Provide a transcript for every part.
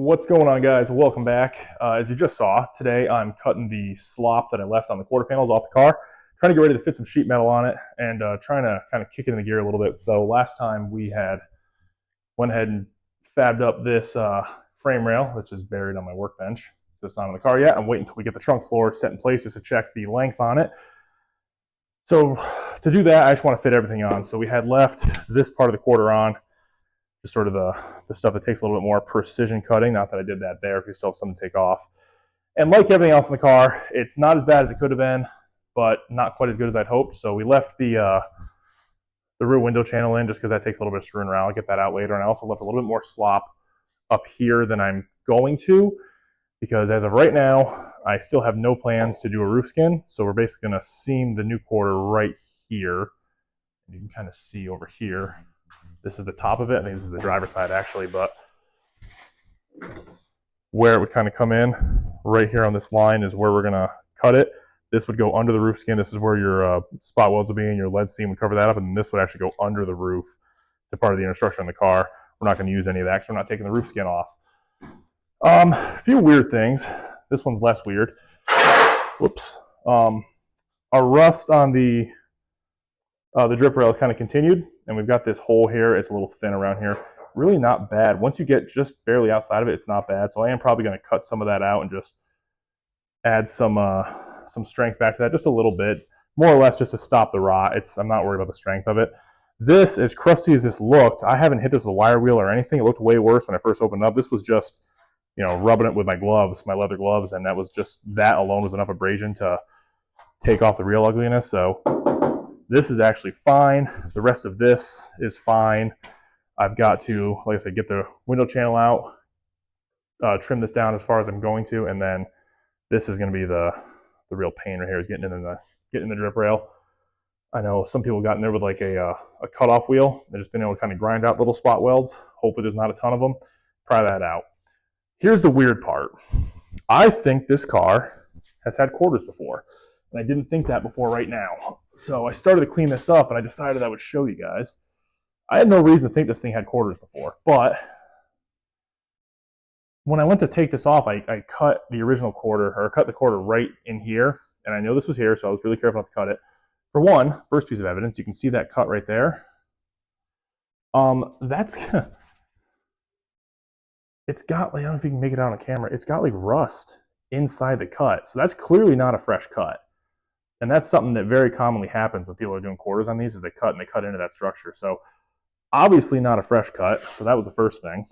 What's going on, guys? Welcome back. As you just saw, today I'm cutting the slop that I left on the quarter panels off the car, trying to get ready to fit some sheet metal on it, and trying to kind of kick it in the gear a little bit. So last time we had went ahead and fabbed up this frame rail, which is buried on my workbench. It's not on the car yet. I'm waiting until we get the trunk floor set in place just to check the length on it. So to do that, I just want to fit everything on. So we had left this part of the quarter on, just sort of the stuff that takes a little bit more precision cutting. Not that I did that there, if you still have something to take off. And like everything else in the car, it's not as bad as it could have been, but not quite as good as I'd hoped. So we left the rear window channel in just because that takes a little bit of screwing around. I'll get that out later. And I also left a little bit more slop up here than I'm going to, because as of right now, I still have no plans to do a roof skin. So we're basically going to seam the new quarter right here. You can kind of see over here. This is the top of it. I think this is the driver's side actually, but where it would kind of come in right here on this line is where we're going to cut it. This would go under the roof skin. This is where your spot welds will be, and your lead seam would cover that up, and this would actually go under the roof to part of the inner structure in the car. We're not going to use any of that because we're not taking the roof skin off. A few weird things. This one's less weird. Whoops. Our rust on the drip rail is kind of continued, and we've got this hole here. It's a little thin around here. Really not bad. Once you get just barely outside of it, it's not bad. So I am probably going to cut some of that out and just add some strength back to that, just a little bit, more or less just to stop the rot. I'm not worried about the strength of it. This, as crusty as this looked, I haven't hit this with a wire wheel or anything. It looked way worse when I first opened it up. This was just, rubbing it with my gloves, my leather gloves, and that alone was enough abrasion to take off the real ugliness. So this is actually fine. The rest of this is fine. I've got to, like I said, get the window channel out, trim this down as far as I'm going to, and then this is going to be the real pain right here, is getting in the drip rail. I know some people got in there with like a cutoff wheel. They've just been able to kind of grind out little spot welds. Hopefully there's not a ton of them. Try that out. Here's the weird part. I think this car has had quarters before, and I didn't think that before right now. So I started to clean this up, and I decided I would show you guys. I had no reason to think this thing had quarters before, but when I went to take this off, I cut the original quarter, or cut the quarter right in here, and I know this was here, so I was really careful not to cut it. For one, first piece of evidence, you can see that cut right there. It's got, like, I don't know if you can make it out on camera, it's got like rust inside the cut, so that's clearly not a fresh cut. And that's something that very commonly happens when people are doing quarters on these, is they cut into that structure. So obviously not a fresh cut, so that was the first thing.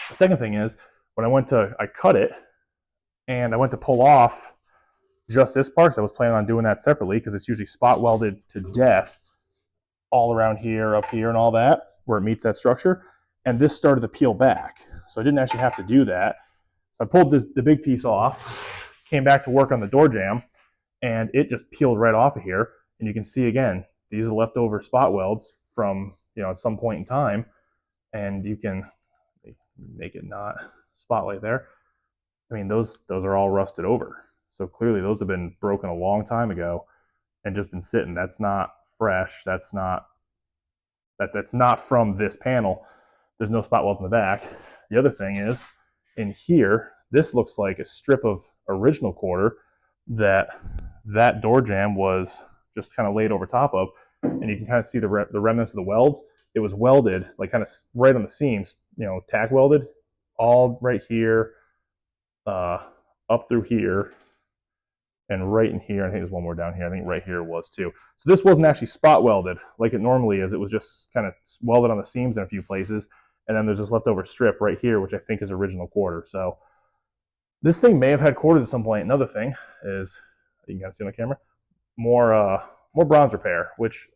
The second thing is, when I cut it, and I went to pull off just this part, because I was planning on doing that separately, because it's usually spot welded to death all around here, up here, and all that, where it meets that structure, and this started to peel back. So I didn't actually have to do that. So I pulled the big piece off, came back to work on the door jamb, and it just peeled right off of here. And you can see, again, these are leftover spot welds from, at some point in time, and you can make it not spotlight there. I mean, those are all rusted over. So clearly those have been broken a long time ago and just been sitting. That's not fresh. That's not from this panel. There's no spot welds in the back. The other thing is, in here, this looks like a strip of original quarter that door jamb was just kind of laid over top of, and you can kind of see the remnants of the welds. It was welded, like kind of right on the seams, tack welded, all right here, up through here, and right in here. I think there's one more down here. I think right here was too. So this wasn't actually spot welded like it normally is. It was just kind of welded on the seams in a few places, and then there's this leftover strip right here, which I think is original quarter. So this thing may have had quarters at some point. Another thing is, you can kind of see on the camera, more bronze repair, which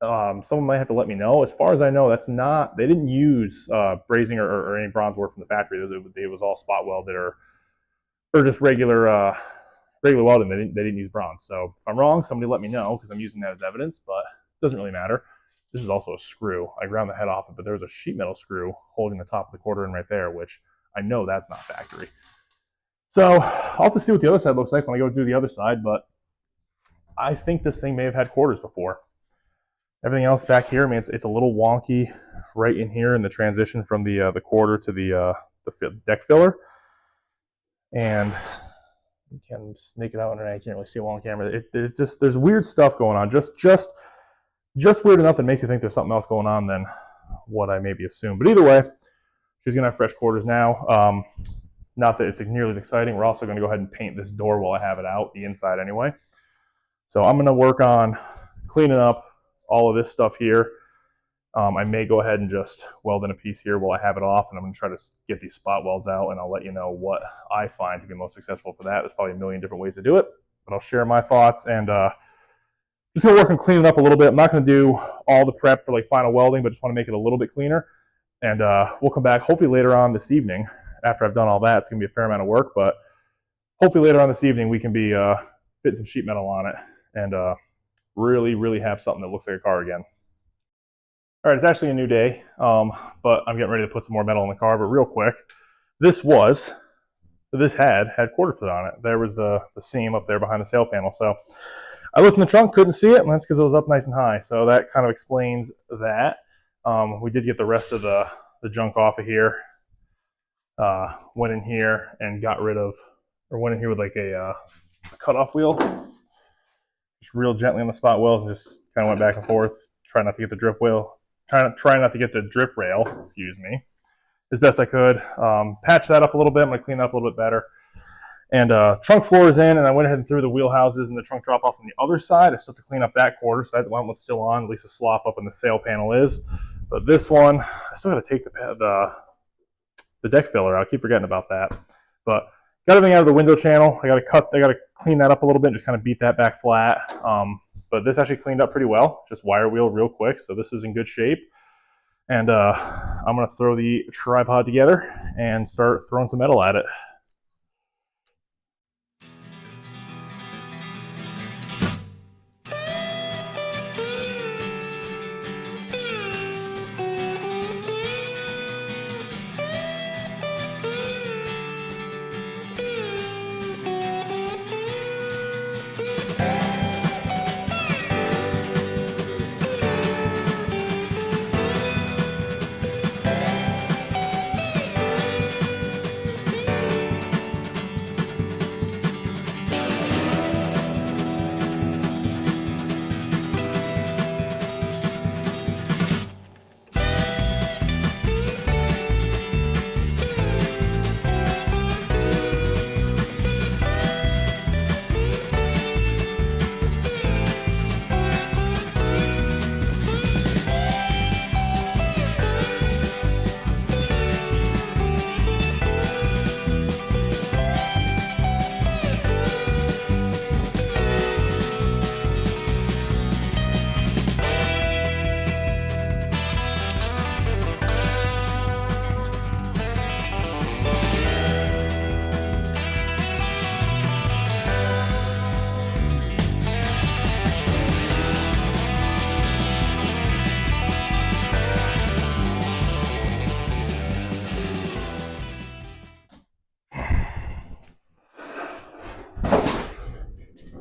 someone might have to let me know. As far as I know, they didn't use brazing or any bronze work from the factory. It was all spot welded or just regular welding. They didn't use bronze. So if I'm wrong, somebody let me know, because I'm using that as evidence, but it doesn't really matter. This is also a screw. I ground the head off it, but there's a sheet metal screw holding the top of the quarter in right there, which I know that's not factory. So I'll have to see what the other side looks like when I go do the other side, but I think this thing may have had quarters before. Everything else back here, I mean, it's a little wonky right in here in the transition from the quarter to the the deck filler. And you can just make it out, and I can't really see it well on camera. There's weird stuff going on. Just weird enough that makes you think there's something else going on than what I maybe assumed. But either way, she's gonna have fresh quarters now. Not that it's nearly as exciting. We're also gonna go ahead and paint this door while I have it out, the inside anyway. So I'm gonna work on cleaning up all of this stuff here. I may go ahead and just weld in a piece here while I have it off, and I'm going to try to get these spot welds out, and I'll let you know what I find to be most successful for that. There's probably a million different ways to do it, but I'll share my thoughts, and just going to work on cleaning up a little bit. I'm not going to do all the prep for like final welding, but just want to make it a little bit cleaner, and we'll come back hopefully later on this evening after I've done all that. It's going to be a fair amount of work, but hopefully later on this evening we can be fitting some sheet metal on it and really have something that looks like a car again. All right, it's actually a new day, but I'm getting ready to put some more metal in the car. But real quick, this had quarter put on it. There was the seam up there behind the sail panel. So I looked in the trunk, couldn't see it, and that's because it was up nice and high. So that kind of explains that. We did get the rest of the junk off of here. Went in here and got rid of, or went in here with like a cutoff wheel. Just real gently on the spot welds and just kind of went back and forth. Try not to get the drip wheel. Try not to get the drip rail, excuse me, as best I could. Patch that up a little bit. I'm going to clean it up a little bit better. And trunk floor is in, and I went ahead and threw the wheel houses and the trunk drop off on the other side. I still have to clean up that quarter, so that one was still on. At least the slop up in the sail panel is. But this one, I still got to take the deck filler out. I keep forgetting about that. But got everything out of the window channel. I got to clean that up a little bit, just kind of beat that back flat. But this actually cleaned up pretty well. Just wire wheel real quick, so this is in good shape. And I'm going to throw the tripod together and start throwing some metal at it.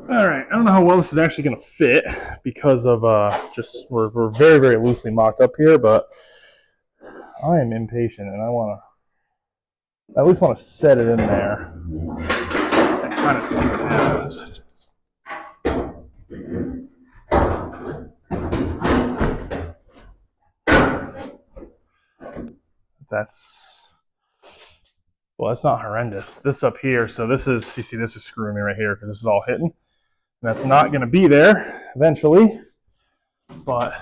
All right, I don't know how well this is actually going to fit because of just we're very loosely mocked up here, but I am impatient and I at least want to set it in there and kind of see what happens. That's not horrendous. This up here, so this is, you see this is screwing me right here because this is all hitting. And that's not going to be there eventually, but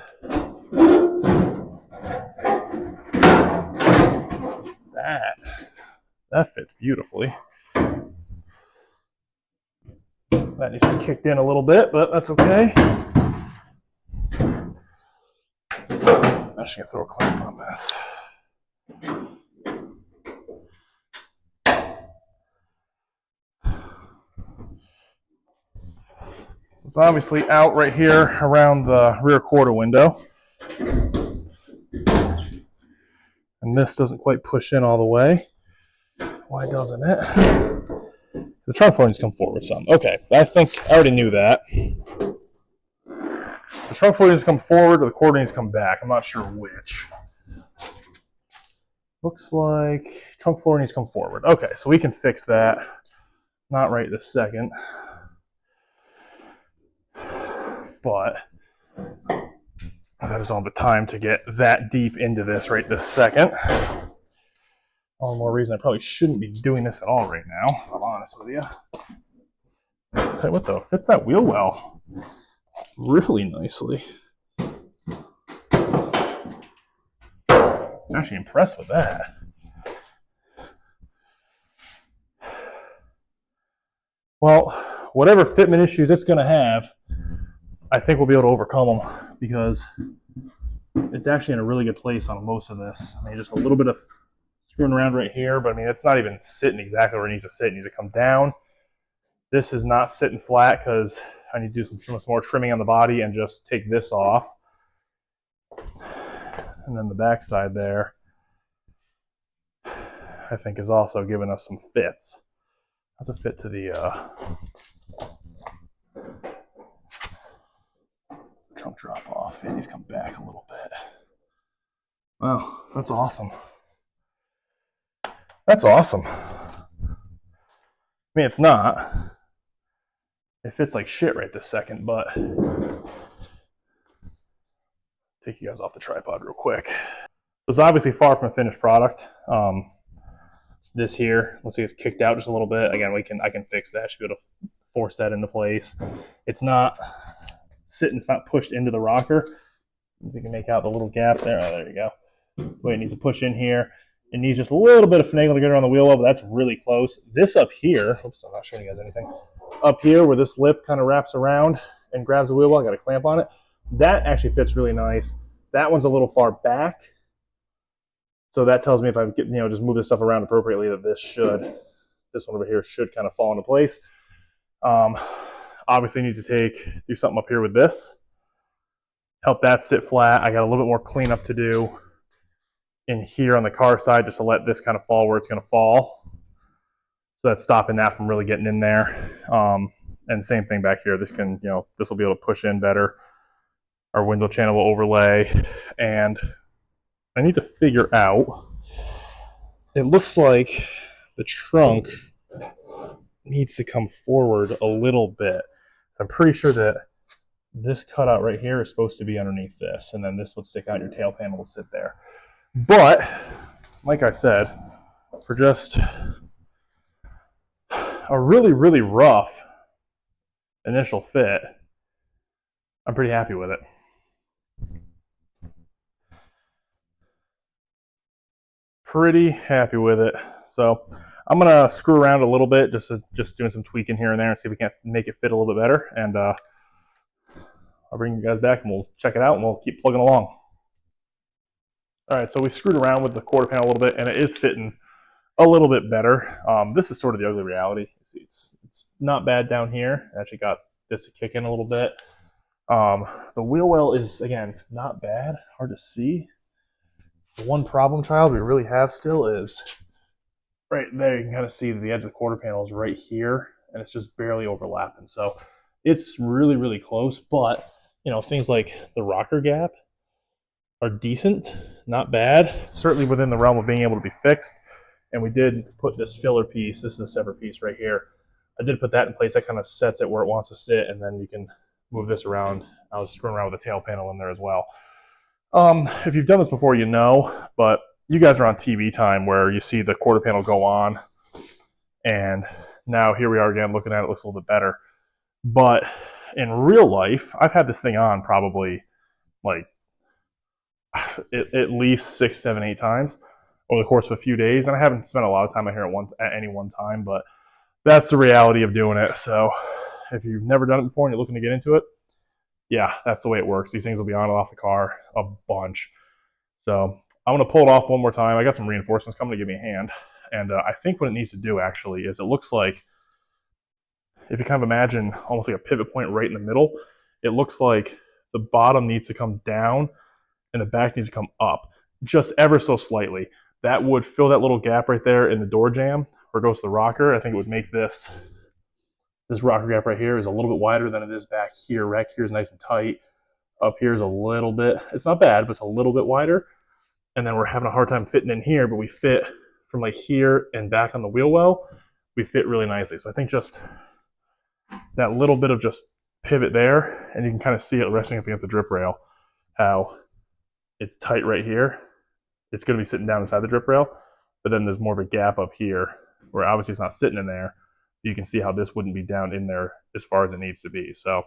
that fits beautifully. That needs to be kicked in a little bit, but that's okay. I'm actually going to throw a clamp on this. So it's obviously out right here around the rear quarter window. And this doesn't quite push in all the way. Why doesn't it? The trunk floor needs to come forward some. Okay, I think I already knew that. The trunk floor needs to come forward or the quarter needs to come back. I'm not sure which. Looks like trunk floor needs to come forward. Okay, so we can fix that. Not right this second, but I just don't have the time to get that deep into this right this second. All the more reason I probably shouldn't be doing this at all right now, if I'm honest with you. Hey, what the? Fits that wheel well. Really nicely. I'm actually impressed with that. Well, whatever fitment issues it's going to have, I think we'll be able to overcome them because it's actually in a really good place on most of this. I mean, just a little bit of screwing around right here, but I mean, it's not even sitting exactly where it needs to sit. It needs to come down. This is not sitting flat because I need to do some more trimming on the body and just take this off. And then the back side there, I think, is also giving us some fits. How's it fit to the trunk drop off? And he's come back a little bit. Wow, that's awesome. That's awesome. I mean, it's not. It fits like shit right this second, but take you guys off the tripod real quick. It's obviously far from a finished product. This here, let's see, it's kicked out just a little bit. Again, I can fix that. Should be able to force that into place. It's not sitting, it's not pushed into the rocker. You can make out the little gap there. Oh, there you go. Wait, it needs to push in here. It needs just a little bit of finagle to get around the wheel well, but that's really close. This up here, oops, I'm not showing you guys anything. Up here where this lip kind of wraps around and grabs the wheel well, I got a clamp on it. That actually fits really nice. That one's a little far back. So that tells me if I get, just move this stuff around appropriately, that this one over here should kind of fall into place. Obviously need to do something up here with this. Help that sit flat. I got a little bit more cleanup to do in here on the car side just to let this kind of fall where it's going to fall. So that's stopping that from really getting in there. And same thing back here. This can, this will be able to push in better. Our window channel will overlay. And I need to figure out, it looks like the trunk needs to come forward a little bit. So I'm pretty sure that this cutout right here is supposed to be underneath this, and then this would stick out, your tail panel will sit there. But, like I said, for just a really, really rough initial fit, I'm pretty happy with it. Pretty happy with it. So I'm gonna screw around a little bit, just doing some tweaking here and there, and see if we can't make it fit a little bit better. And I'll bring you guys back, and we'll check it out, and we'll keep plugging along. All right, so we screwed around with the quarter panel a little bit, and it is fitting a little bit better. This is sort of the ugly reality. See, it's not bad down here. I actually got this to kick in a little bit. The wheel well is, again, not bad. Hard to see. The one problem child we really have still is right there. You can kind of see the edge of the quarter panel is right here, and it's just barely overlapping. So it's really, really close. But things like the rocker gap are decent, not bad. Certainly within the realm of being able to be fixed. And we did put this filler piece. This is a separate piece right here. I did put that in place. That kind of sets it where it wants to sit, and then you can move this around. I was screwing around with the tail panel in there as well. If you've done this before, you know, but you guys are on TV time where you see the quarter panel go on, and now here we are again looking at it. It looks a little bit better. But in real life, I've had this thing on probably like at least 6, 7, 8 times over the course of a few days, and I haven't spent a lot of time out here at any one time, but that's the reality of doing it. So if you've never done it before and you're looking to get into it, yeah, that's the way it works. These things will be on and off the car a bunch. So I'm going to pull it off one more time. I got some reinforcements coming to give me a hand. And I think what it needs to do actually is, it looks like, if you kind of imagine almost like a pivot point right in the middle, it looks like the bottom needs to come down and the back needs to come up just ever so slightly. That would fill that little gap right there in the door jamb where it goes to the rocker. I think it would make this rocker gap right here is a little bit wider than it is back here. Back here is nice and tight. Up here is a little bit, it's not bad, but it's a little bit wider. and then we're having a hard time fitting in here, but we fit from like here and back on the wheel well, we fit really nicely. So I think just that little bit of just pivot there, and you can kind of see it resting up against the drip rail, how it's tight right here. It's going to be sitting down inside the drip rail, but then there's more of a gap up here where obviously it's not sitting in there. You can see how this wouldn't be down in there as far as it needs to be. So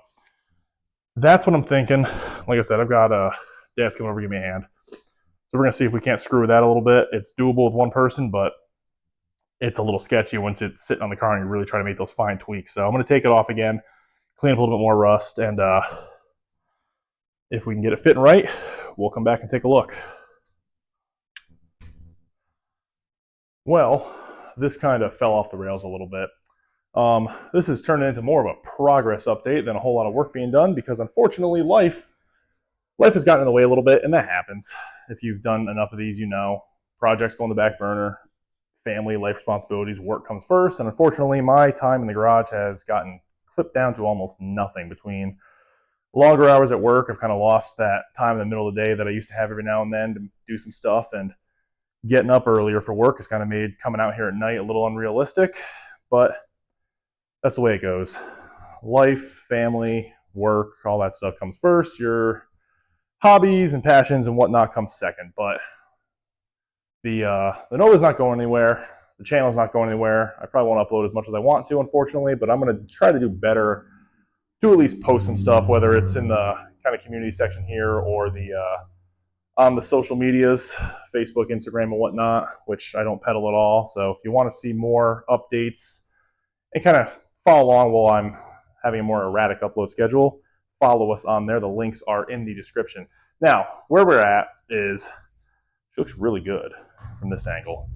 that's what I'm thinking. Like I said, I've got Dad's coming over to give me a hand. So we're going to see if we can't screw with that a little bit. It's doable with one person, but it's a little sketchy once it's sitting on the car and you really try to make those fine tweaks. So I'm going to take it off again, clean up a little bit more rust, and if we can get it fitting right, we'll come back and take a look. Well, this kind of fell off the rails a little bit. This has turned into more of a progress update than a whole lot of work being done because unfortunately life has gotten in the way a little bit, and that happens. If you've done enough of these, you know, projects go on the back burner, family, life responsibilities, work comes first, and unfortunately my time in the garage has gotten clipped down to almost nothing. Between longer hours at work, I've kind of lost that time in the middle of the day that I used to have every now and then to do some stuff, and getting up earlier for work has kind of made coming out here at night a little unrealistic, but that's the way it goes. Life, family, work, all that stuff comes first. Your hobbies and passions and whatnot comes second. But the Nova's not going anywhere. The channel's not going anywhere. I probably won't upload as much as I want to, unfortunately, but I'm going to try to do better to at least post some stuff, whether it's in the kind of community section here or the on the social medias, Facebook, Instagram, and whatnot, which I don't peddle at all. So if you want to see more updates and kind of follow along while I'm having a more erratic upload schedule, follow us on there. The links are in the description. Now, where we're at is, it looks really good from this angle.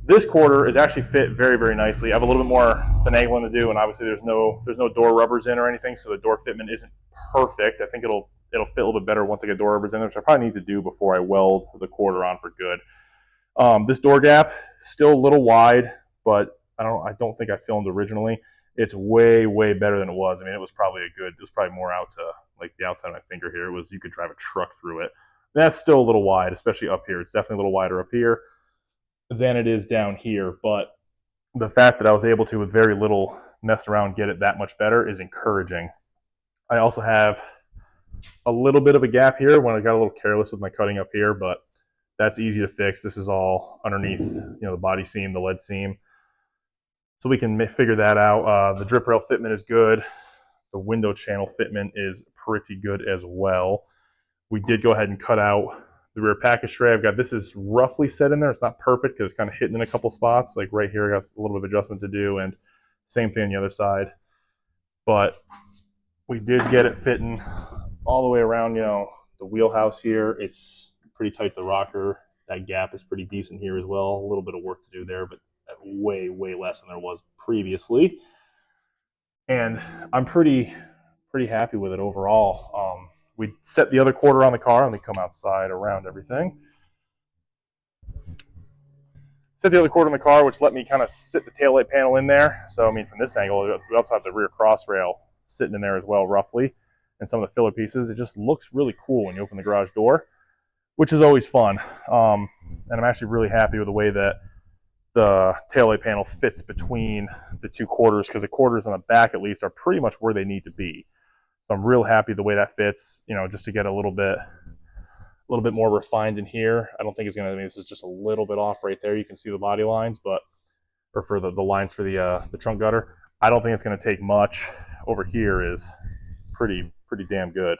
This quarter is actually fit very, very nicely. I have a little bit more finagling to do, and obviously there's no door rubbers in or anything, so the door fitment isn't perfect. I think it'll fit a little bit better once I get door rubbers in there, which I probably need to do before I weld the quarter on for good. This door gap, still a little wide, but I don't think I filmed originally. It's way, way better than it was. I mean, it was probably more out to like the outside of my finger here. You could drive a truck through it. That's still a little wide, especially up here. It's definitely a little wider up here than it is down here. But the fact that I was able to, with very little mess around, get it that much better is encouraging. I also have a little bit of a gap here when I got a little careless with my cutting up here, but that's easy to fix. This is all underneath, the body seam, the lead seam. So we can figure that out. The drip rail fitment is good. The window channel fitment is pretty good as well. We did go ahead and cut out the rear package tray. This is roughly set in there. It's not perfect because it's kind of hitting in a couple spots. Like right here, I got a little bit of adjustment to do, and same thing on the other side. But we did get it fitting all the way around, the wheelhouse here. It's pretty tight to the rocker. That gap is pretty decent here as well. A little bit of work to do there, but way, way less than there was previously. And I'm pretty happy with it overall. We set the other quarter on the car. Let me come outside around everything. Set the other quarter on the car, which let me kind of sit the taillight panel in there. So, I mean, from this angle, we also have the rear cross rail sitting in there as well, roughly, and some of the filler pieces. It just looks really cool when you open the garage door, which is always fun. And I'm actually really happy with the way that the taillight panel fits between the two quarters, because the quarters on the back, at least, are pretty much where they need to be. So I'm real happy the way that fits, just to get a little bit more refined in here. I don't think it's gonna, this is just a little bit off right there. You can see the body lines, or for the lines for the trunk gutter. I don't think it's gonna take much. Over here is pretty damn good.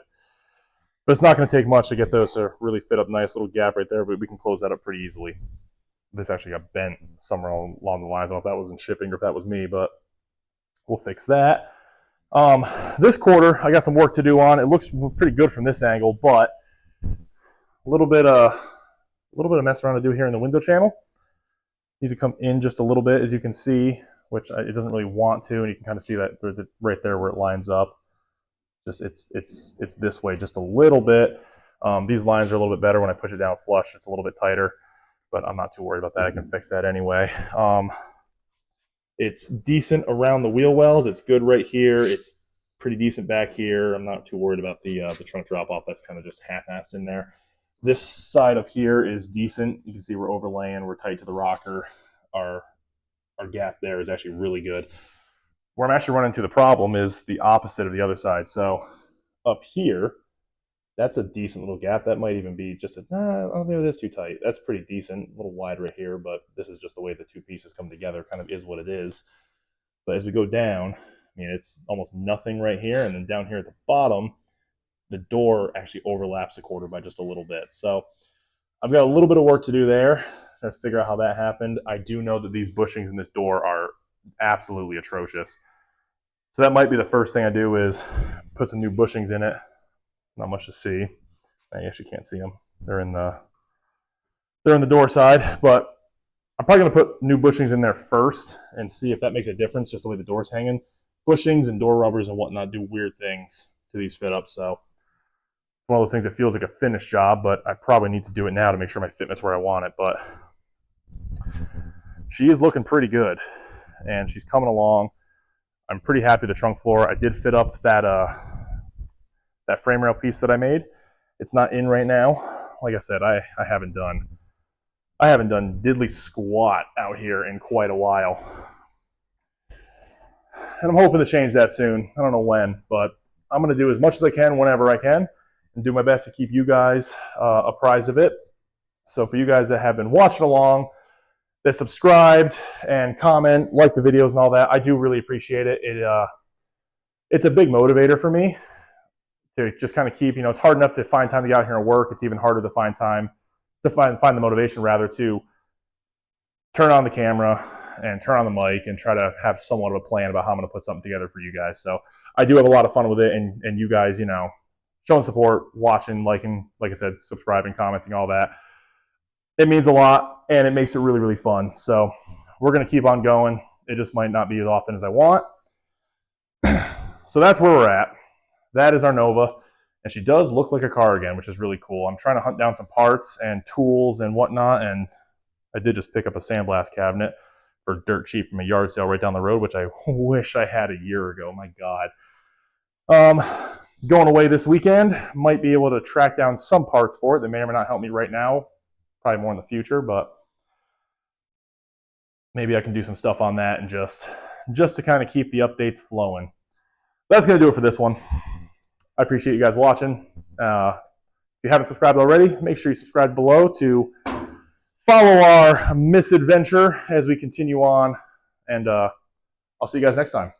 But it's not gonna take much to get those to really fit up nice. Little gap right there, but we can close that up pretty easily. This actually got bent somewhere along the lines. I don't know if that was in shipping or if that was me, but we'll fix that. This quarter, I got some work to do on. It looks pretty good from this angle, but a little bit of mess around to do here in the window channel. Needs to come in just a little bit, as you can see, which it doesn't really want to, and you can kind of see that right there where it lines up. Just it's this way just a little bit. These lines are a little bit better when I push it down flush. It's a little bit tighter, but I'm not too worried about that. I can fix that anyway. It's decent around the wheel wells. It's good right here. It's pretty decent back here. I'm not too worried about the trunk drop off. That's kind of just half-assed in there. This side up here is decent. You can see we're overlaying, we're tight to the rocker. Our gap there is actually really good. Where I'm actually running into the problem is the opposite of the other side. So up here, that's a decent little gap. That might even be just a, I don't think it is too tight. That's pretty decent, a little wide right here, but this is just the way the two pieces come together, kind of is what it is. But as we go down, I mean, it's almost nothing right here. And then down here at the bottom, the door actually overlaps the quarter by just a little bit. So I've got a little bit of work to do there to figure out how that happened. I do know that these bushings in this door are absolutely atrocious. So that might be the first thing I do is put some new bushings in it. Not much to see. I actually can't see them. They're in the door side, but I'm probably going to put new bushings in there first and see if that makes a difference, just the way the door's hanging. Bushings and door rubbers and whatnot do weird things to these fit ups. So it's one of those things that feels like a finished job, but I probably need to do it now to make sure my fitment's where I want it. But she is looking pretty good, and she's coming along. I'm pretty happy with the trunk floor. I did fit up that frame rail piece that I made. It's not in right now. Like I said, I haven't done diddly squat out here in quite a while. And I'm hoping to change that soon. I don't know when, but I'm going to do as much as I can whenever I can and do my best to keep you guys apprised of it. So for you guys that have been watching along, that subscribed and comment, like the videos and all that, I do really appreciate it. It's a big motivator for me to just kind of keep, it's hard enough to find time to get out here and work. It's even harder to find time to find the motivation rather to turn on the camera and turn on the mic and try to have somewhat of a plan about how I'm going to put something together for you guys. So I do have a lot of fun with it, and you guys, showing support, watching, liking, like I said, subscribing, commenting, all that. It means a lot, and it makes it really, really fun. So we're going to keep on going. It just might not be as often as I want. So that's where we're at. That is our Nova, and she does look like a car again, which is really cool. I'm trying to hunt down some parts and tools and whatnot, and I did just pick up a sandblast cabinet for dirt cheap from a yard sale right down the road, which I wish I had a year ago. My God. Going away this weekend, might be able to track down some parts for it that may or may not help me right now. Probably more in the future, but maybe I can do some stuff on that and just to kind of keep the updates flowing. That's going to do it for this one. I appreciate you guys watching. If you haven't subscribed already, make sure you subscribe below to follow our misadventure as we continue on. And I'll see you guys next time.